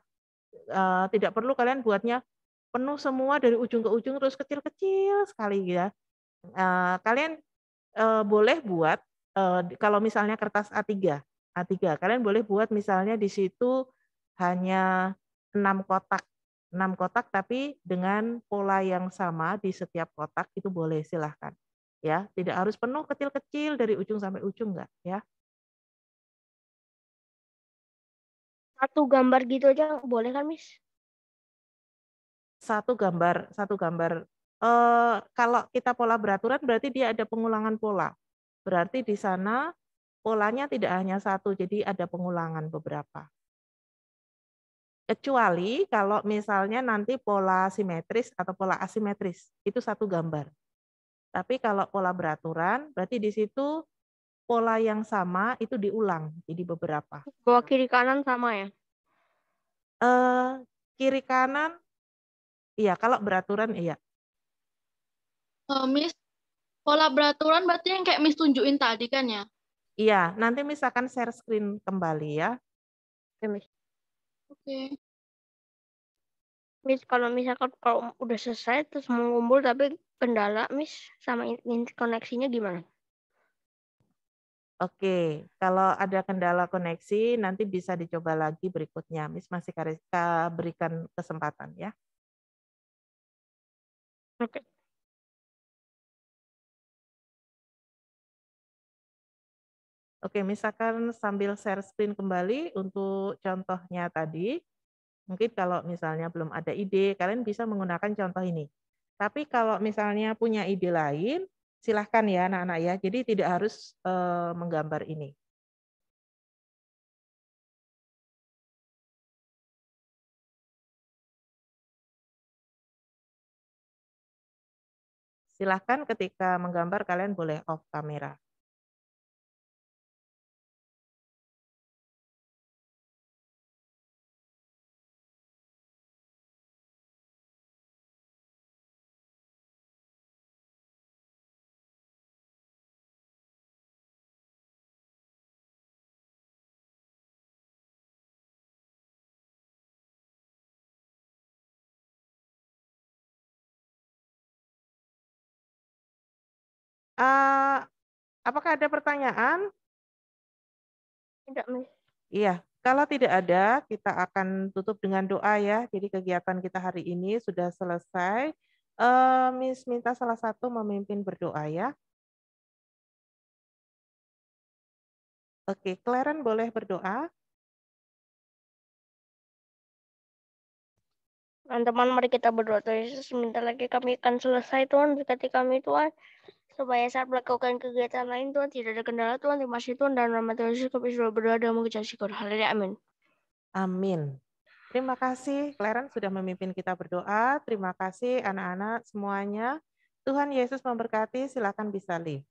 Tidak perlu kalian buatnya penuh semua dari ujung ke ujung terus kecil-kecil sekali ya. Kalian boleh buat kalau misalnya kertas A3, kalian boleh buat misalnya di situ hanya 6 kotak tapi dengan pola yang sama di setiap kotak itu boleh, silahkan. Ya, tidak harus penuh kecil-kecil dari ujung sampai ujung enggak ya. Satu gambar gitu aja boleh kan, Miss? Satu gambar. Kalau kita pola beraturan berarti dia ada pengulangan pola. Berarti di sana polanya tidak hanya satu, jadi ada pengulangan beberapa. Kecuali kalau misalnya nanti pola simetris atau pola asimetris, itu satu gambar. Tapi kalau pola beraturan, berarti di situ pola yang sama itu diulang, jadi beberapa. Bawah kiri kanan sama ya? Kiri kanan, iya. Kalau beraturan, iya. Miss, pola beraturan berarti yang kayak Miss tunjukin tadi kan ya? Iya, nanti misalkan share screen kembali ya. Ya, Miss. Oke. Miss, kalau misalkan kalau udah selesai terus mau ngumpul tapi kendala, Miss, sama koneksinya gimana? Oke, kalau ada kendala koneksi nanti bisa dicoba lagi berikutnya. Miss masih berikan kesempatan ya. Oke. Oke, misalkan sambil share screen kembali untuk contohnya tadi. Mungkin kalau misalnya belum ada ide, kalian bisa menggunakan contoh ini. Tapi kalau misalnya punya ide lain, silahkan ya anak-anak ya. Jadi tidak harus menggambar ini. Silahkan ketika menggambar kalian boleh off kamera. Apakah ada pertanyaan? Tidak, Miss. Iya, kalau tidak ada, kita akan tutup dengan doa ya. Jadi kegiatan kita hari ini sudah selesai. Miss minta salah satu memimpin berdoa ya. Oke, Claren boleh berdoa. Teman-teman, mari kita berdoa. Tuhan Yesus, sebentar lagi kami akan selesai, Tuhan. Berkati kami, Tuhan. Supaya saat melakukan kegiatan lain, Tuhan, tidak ada kendala, Tuhan. Terima kasih, Tuhan. Dan nama Tuhan Yesus, kami sudah berdoa dan mengucap syukur. Haleluya, amin. Amin. Terima kasih, Claren sudah memimpin kita berdoa. Terima kasih anak-anak semuanya. Tuhan Yesus memberkati, silakan bisa live.